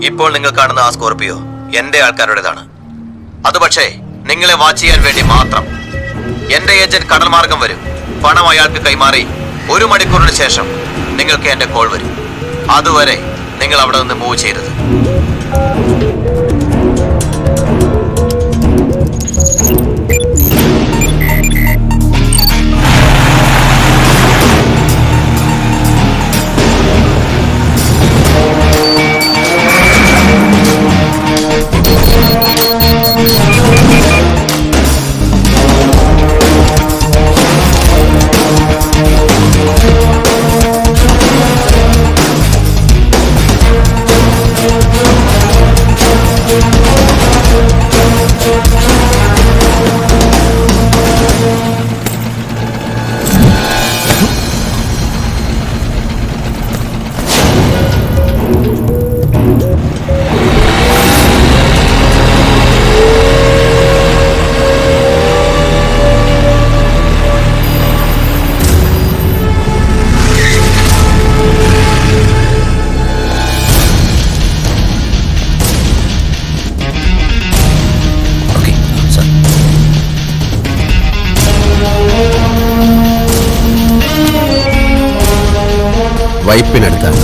ഇപ്പോൾ നിങ്ങൾ കാണുന്ന ആ സ്കോർപിയോ എന്റെ ആൾക്കാരുടേതാണ്. അത് പക്ഷേ നിങ്ങളെ വാച്ച് ചെയ്യാൻ വേണ്ടി മാത്രം. എന്റെ ഏജന്റ് കടൽ മാർഗം വരും. പണം അയാൾക്ക് കൈമാറി 1 മണിക്കൂറിന് ശേഷം നിങ്ങൾക്ക് എന്റെ കോൾ വരും. അതുവരെ നിങ്ങൾ അവിടെ നിന്ന് മൂവ് ചെയ്യരുത്. വൈപ്പിനടുത്താണ്.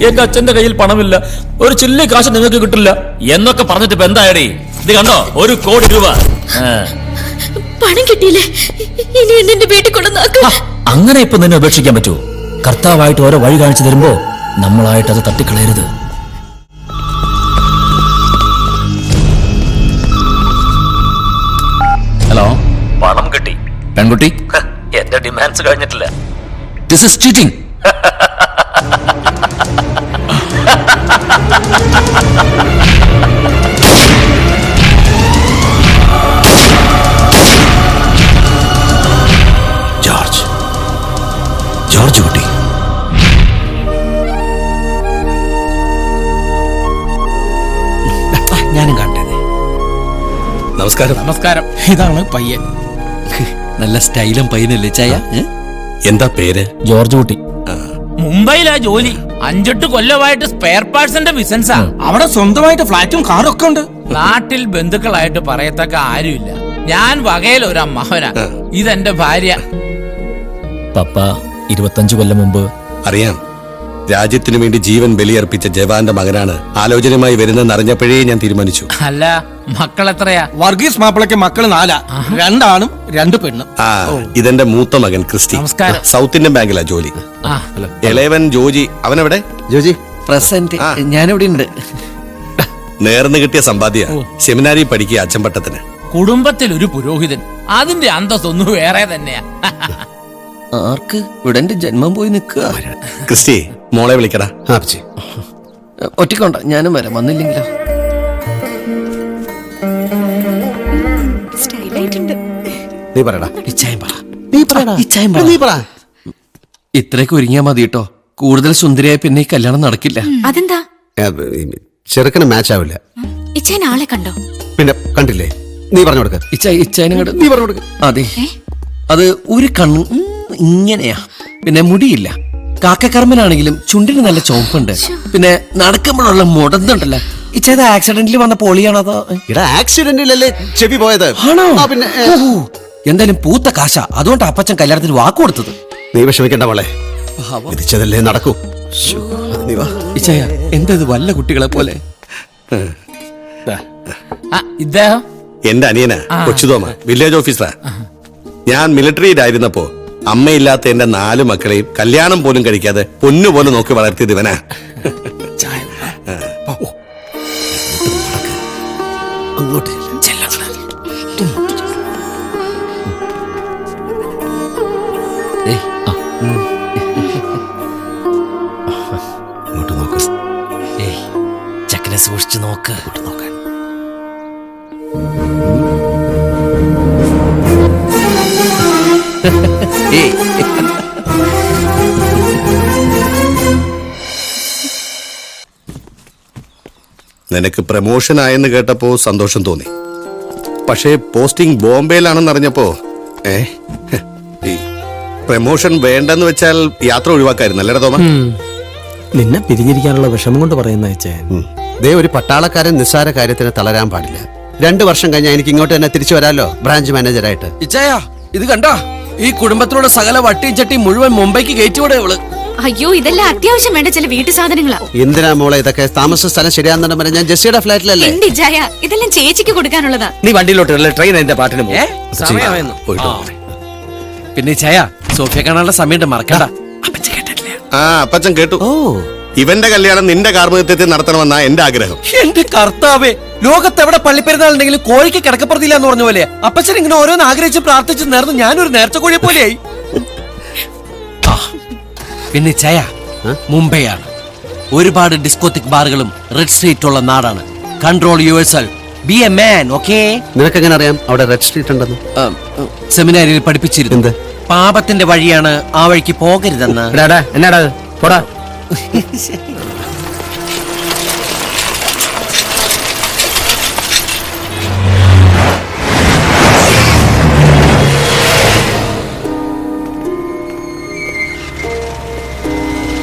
എന്റെ അച്ഛന്റെ കയ്യിൽ പണമില്ല, ഒരു ചില്ലി കാശ് നിങ്ങൾക്ക് കിട്ടില്ല എന്നൊക്കെ പറഞ്ഞിട്ട് ഇപ്പൊ എന്തായടേ? ഇത് കണ്ടോ, 1 കോടി രൂപ പണം കിട്ടിയില്ലേ? ഇനി എന്നെ വീട്ടിൽ കൊണ്ടുവന്നാക്കും. അങ്ങനെ ഇപ്പൊ നിന്നെ ഉപേക്ഷിക്കാൻ പറ്റുമോ? കർത്താവായിട്ട് ഓരോ വഴി കാണിച്ചു തരുമ്പോ നമ്മളായിട്ട് അത് തട്ടിക്കളയരുത്. ഹലോ, പണം കിട്ടി. പെൺകുട്ടി, എന്റെ ഡിമാൻഡ്സ് കഴിഞ്ഞിട്ടില്ല. This is cheating. ജോർജ് കുട്ടി, ഞാനും കണ്ടത്. നമസ്കാരം. നമസ്കാരം. ഇതാണ് പയ്യൻ. നല്ല സ്റ്റൈലും പയ്യനല്ലേ ചായ? എന്താ പേര്? ജോർജ് കുട്ടി. മുംബൈയിലാ ജോലി. 5-8 കൊല്ലമായിട്ട് സ്പെയർ പാർട്സിന്റെ ബിസിനസ്സാ. അവിടെ സ്വന്തമായിട്ട് ഫ്ലാറ്റും കാറും ഒക്കെ ഉണ്ട്. നാട്ടിൽ ബന്ധുക്കളായിട്ട് പറയത്തക്ക ആരുമില്ല. ഞാൻ വകയിൽ ഒരു അമ്മാവനാ. ഇതെന്റെ ഭാര്യ. പപ്പ 25 കൊല്ലം മുമ്പ്. അറിയാം, രാജ്യത്തിനു വേണ്ടി ജീവൻ ബലിയർപ്പിച്ച ജവാന്റെ മകനാണ് ആലോചനയുമായി വരുന്നതെന്ന് അറിഞ്ഞപ്പോഴേ ഞാൻ തീരുമാനിച്ചു. അല്ല, മക്കൾ എത്രയാ? വർഗീസ് മാപ്പിളക്ക് മക്കൾ 4, 2 ആണും 2 പെണ്ണും. ഇതെന്റെ മൂത്ത മകൻ ക്രിസ്റ്റി. നമസ്കാരം. സൗത്ത് ഇന്ത്യൻ ബാങ്കിലാ ജോലി. ഇളയവൻ ജോജി. അവനെവിടെ? ജോജി പ്രസന്റ്. ഞാനിവിടെ ഉണ്ട്. നേർന്ന് കിട്ടിയ സമ്പാദ്യ. സെമിനാരി പഠിക്കുക അച്ചമ്പട്ടത്തിന്. കുടുംബത്തിൽ ഒരു പുരോഹിതൻ, അതിന്റെ അന്തസ്സൊന്നും വേറെ തന്നെയാ. ആർക്ക്? ഇവിടെ എന്റെ ജന്മം പോയി നിൽക്കുക. ക്രിസ്റ്റി, മോളെ വിളിക്കടാ. ഒറ്റക്കൊണ്ട, ഞാനും വരാം. വന്നില്ലെങ്കിലോ? നീ പറയടാ. ഇത്രയൊക്കെ ഒരുങ്ങിയാ മതി കേട്ടോ. കൂടുതൽ സുന്ദരിയായ പിന്നെ ഈ കല്യാണം നടക്കില്ല. അതെന്താ? ചെറുക്കന് മാച്ച് ആവില്ല. ഇച്ചേന ആളെ കണ്ടോ? പിന്നെ കണ്ടില്ലേ? നീ പറഞ്ഞു കൊടുക്ക. നീ പറഞ്ഞു കൊടുക്ക. അതെ, അത് ഒരു കണ്ണ് ഇങ്ങനെയാ, പിന്നെ മുടിയില്ല. കാക്കക്കർമ്മനാണെങ്കിലും ചുണ്ടിന് നല്ല ചോപ്പുണ്ട്. പിന്നെ നടക്കുമ്പോഴുള്ള മുടന്നുണ്ടല്ലോ. ഇച്ചേത് ആക്സിഡന്റിൽ വന്ന പോളിയാണോ അതോ? ആക്സിഡന്റിലല്ലേ ചെവി പോയത്? പിന്നെ എന്തായാലും പൂത്ത കാശ. അതുകൊണ്ട് അപ്പച്ചൻ കല്യാണത്തിന് വാക്ക് കൊടുത്തത്. നീ വിഷമിക്കണ്ട മോളെ, വിധിച്ചതല്ലേ നടക്കൂ. ഇച്ചയ, എന്താ ഇത് വല്ല കുട്ടികളെ പോലെ? ഇദ്ദേഹം എന്റെ അനിയനാ, കൊച്ചുതോമ, വില്ലേജ് ഓഫീസറാ. ഞാൻ മിലിറ്ററിയിലായിരുന്നപ്പോ അമ്മയില്ലാത്ത എന്റെ 4 മക്കളെയും കല്യാണം പോലും കഴിക്കാതെ പൊന്നുപോലെ നോക്കി വളർത്തിയത് ഇവനാ. അങ്ങോട്ട് നോക്ക്. ചക്കനെ സൂക്ഷിച്ചു നോക്ക്. നോക്കാൻ ഏയ്. നിനക്ക് പ്രമോഷൻ ആയെന്ന് കേട്ടപ്പോ സന്തോഷം തോന്നി. പക്ഷേ പോസ്റ്റിംഗ് ബോംബെയിലാണെന്ന് അറിഞ്ഞപ്പോ ഈ പ്രമോഷൻ വേണ്ടെന്ന് വെച്ചാൽ യാത്ര ഒഴിവാക്കായിരുന്നല്ലേ തോമ? നിന്നെ പിരിഞ്ഞിരിക്കാനുള്ള വിഷമം കൊണ്ട് പറയുന്ന അച്ഛൻ. ദേ ഒരു പട്ടാളക്കാരൻ നിസ്സാര കാര്യത്തിന് തളരാൻ പാടില്ല. 2 വർഷം കഴിഞ്ഞാൽ എനിക്ക് ഇങ്ങോട്ട് തന്നെ തിരിച്ചു വരാമല്ലോ, ബ്രാഞ്ച് മാനേജറായിട്ട്. ഇച്ചായ ഇത് കണ്ടാ, ഈ കുടുംബത്തിലുള്ള സകല വട്ടിയും ചട്ടിയും മുഴുവൻ മുംബൈക്ക് കയറ്റിവിടെ ഇവള്. അയ്യോ ഇതെല്ലാം അത്യാവശ്യം വേണ്ട ചില വീട്ടു സാധനങ്ങളാ. എന്തിനാ മോളെ ഇതൊക്കെ? താമസ സ്ഥലം ശരിയാണെന്ന് പറഞ്ഞാൽ ഞാൻ ജെസ്സിയുടെ ഫ്ലാറ്റിലല്ലേ. എന്റെ ഇജായ ഇതെല്ലാം ചേച്ചിക്ക് കൊടുക്കാനുള്ളതാ. നീ വണ്ടിയിലോട്ട് ട്രെയിൻ എന്റെ പാട്ടിന് ഏ? സമയമായിരുന്നു. പോയിട്ട് ആ. പിന്നെ ഇച്ചായ സോഫിയ കാണാനുള്ള സമയത്ത് മറക്കണ്ട. അപ്പച്ചി കേട്ടിട്ടില്ല? ആ അപ്പച്ചൻ കേട്ടു. ഓ, ഇവന്റെ കല്യാണം നിന്റെ കാർമ്മികത്വത്തിൽ നടത്തണമെന്നാ എന്റെ ആഗ്രഹം. എന്റെ കർത്താവേ, ലോകത്ത് എവിടെ പള്ളിപ്പെരുന്നാളുണ്ടെങ്കിലും കോഴിക്ക് കിടക്കപ്പുറത്തില്ല എന്ന് പറഞ്ഞ പോലെ അപ്പച്ചൻ ഇങ്ങനെ ഓരോന്ന് ആഗ്രഹിച്ച് പ്രാർത്ഥിച്ച് നേർന്ന് ഞാനൊരു നേർച്ച കോഴിയെ പോലെയായി. ആ, പിന്നെ ചയ മുംബൈയാണ്. ഒരുപാട് ഡിസ്കോത്തിക് ബാറുകളും റെഡ് സ്ട്രീറ്റ് ഉള്ള നാടാണ്. Control yourself, be a man, okay? നിനക്കെങ്ങനെ അറിയാം അവിടെ റെഡ് സ്ട്രീറ്റ് ഉണ്ടെന്ന്? സെമിനാരിൽ പഠിപ്പിച്ചിരുന്നു. എന്ത്? പാപത്തിന്റെ വഴിയാണ്, ആ വഴിക്ക് പോകരുതെന്ന്. എന്നാടാ പോടാ.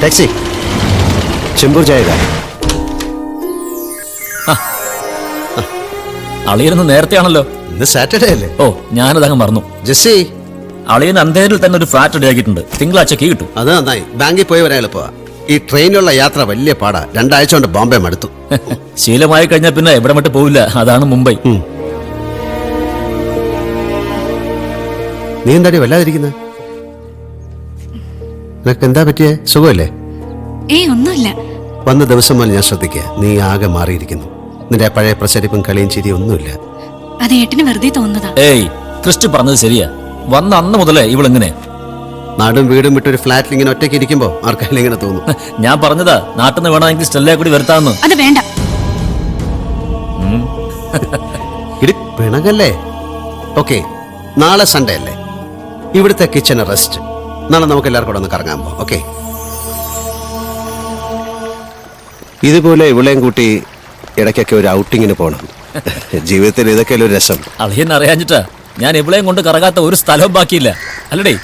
टैक्सी ചെമ്പൂർ जाएगा. അളിയനൊന്ന് നേരത്തെയാണല്ലോ. ഇന്ന് സാറ്റർഡേ അല്ലേ? ഓ ഞാനതങ്ങ് മറന്നു. ജെസ്സി, അളിയൻ അന്തേരിൽ തന്നെ ഒരു ഫ്ലാറ്റ് റെഡിയാക്കിയിട്ടുണ്ട്. തിങ്കളാഴ്ച കീ കിട്ടും. അത് നന്നായി. ബാങ്കിൽ പോയി വരാൻ എളുപ്പമാ. ഈ ട്രെയിനിലുള്ള യാത്ര വലിയ പാടാ. 2 ആഴ്ച കൊണ്ട് ബോംബെ മടുത്തു. ശീലമായി കഴിഞ്ഞാൽ പിന്നെ എവിടെ വിട്ട് പോവില്ല. അതാണ് മുംബൈ. നീ എന്താടി വല്ലാതിരിക്കുന്നത്? നിനക്ക് എന്താ പറ്റിയേ? സുഖമല്ലേ? ഒന്നുമില്ല. വന്ന ദിവസം മുതൽ ഞാൻ ശ്രദ്ധിക്കുക, നീ ആകെ മാറിയിരിക്കുന്നു. നിന്റെ പഴയ പ്രസരിപ്പും കളിയും ചിരിയും ഒന്നുമില്ല. അത് ഏട്ടന് വെറുതെ തോന്നുന്നതാ. ഏയ് ക്രിസ്റ്റി പറഞ്ഞത് ശരിയാ. വന്ന അന്ന് മുതലേ ഇവളിങ്ങനെ നാടും വീടും വിട്ടൊരു ഫ്ലാറ്റിൽ ഇങ്ങനെ ഒറ്റയ്ക്ക് ഇരിക്കുമ്പോ ആർക്കെങ്കിലും ഇങ്ങനെ തോന്നും. ഞാൻ പറഞ്ഞതാ നാട്ടിൽ നിന്ന് വേണമെങ്കിൽ സ്റ്റെല്ലയെ കൂടി വരുത്താന്ന്. അത് വേണ്ട. ഇടി പിണകല്ലേ? ഓക്കെ, നാളെ സൺഡേ അല്ലേ? ഇവിടുത്തെ കിച്ചൺ റെസ്റ്റ്. നാളെ നമുക്ക് എല്ലാവർക്കും കൂടെ ഒന്ന് കറങ്ങാൻ പോകാം. ഓക്കെ, ഇതുപോലെ ഇവിളെയും കൂട്ടി ഇടയ്ക്കൊക്കെ ഒരു ഔട്ടിങ്ങിന് പോകണം. ജീവിതത്തിൽ ഇതൊക്കെ ഒരു രസം. അളിയൻ അറിയാഞ്ഞിട്ടാ ഞാൻ ഇവിളെയും കൊണ്ട് കറങ്ങാത്ത ഒരു സ്ഥലവും ബാക്കിയില്ല അല്ലടേ.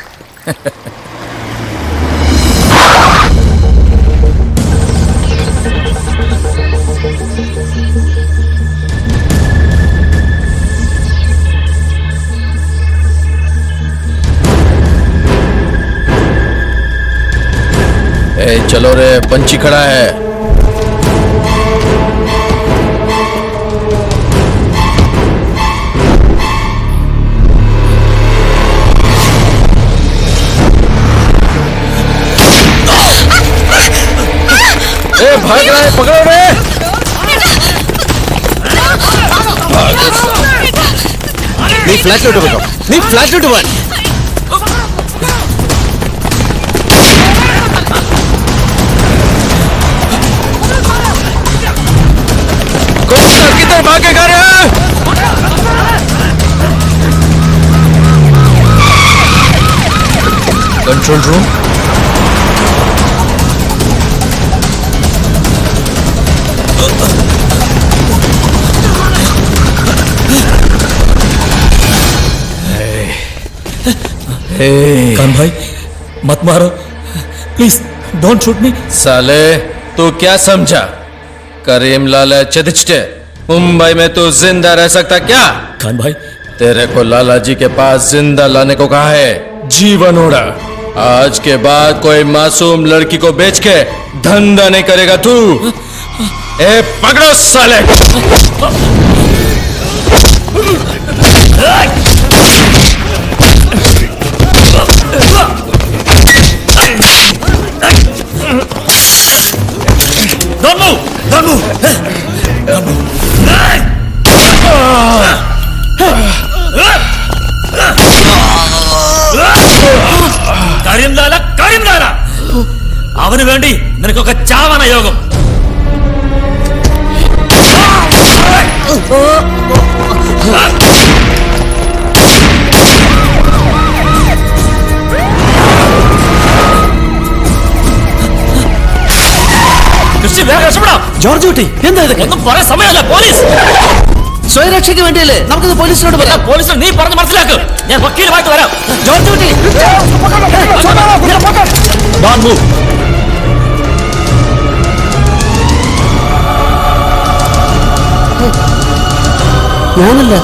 चलो रे, पंछी खड़ा है. भाग रहा है, पकड़ो रे. നീ ഫ്ലാറ്റിലോട്ട് പോകോ. നീ ഫ്ലാറ്റിലോട്ട് പോകാൻ. किधर भागेगा रे? Control room. कान भाई मत मारो प्लीज, डोंट शूट मी. साले तू क्या समझा? करीम लाला चदिचटे, मुंबई में तू जिंदा रह सकता क्या? कान भाई तेरे को लाला जी के पास जिंदा लाने को कहा है. जीवन उड़ा. आज के बाद कोई मासूम लड़की को बेच के धंधा नहीं करेगा तू. ए पकड़ो साले. Don't move! Don't move! Don't move! കാര്യം അവന് വേണ്ടി നിനക്കൊക്കെ ചാവണ യോഗം. അന്വേഷിച്ച് വേഗം രക്ഷപ്പെടാം. ജോർജ് കുട്ടി എന്താ ഇതൊക്കെ? ഒന്നും പറയാൻ സമയമല്ല. പോലീസ് സ്വയരക്ഷയ്ക്ക് വേണ്ടിയല്ലേ നമുക്കിത് പോലീസിനോട് പറയാം. പോലീസിനെ നീ പറഞ്ഞ് മനസ്സിലാക്ക്. ഞാൻ വക്കീലുമായിട്ട് വരാം. ജോർജ് കുട്ടി Don't move. ഞാനല്ല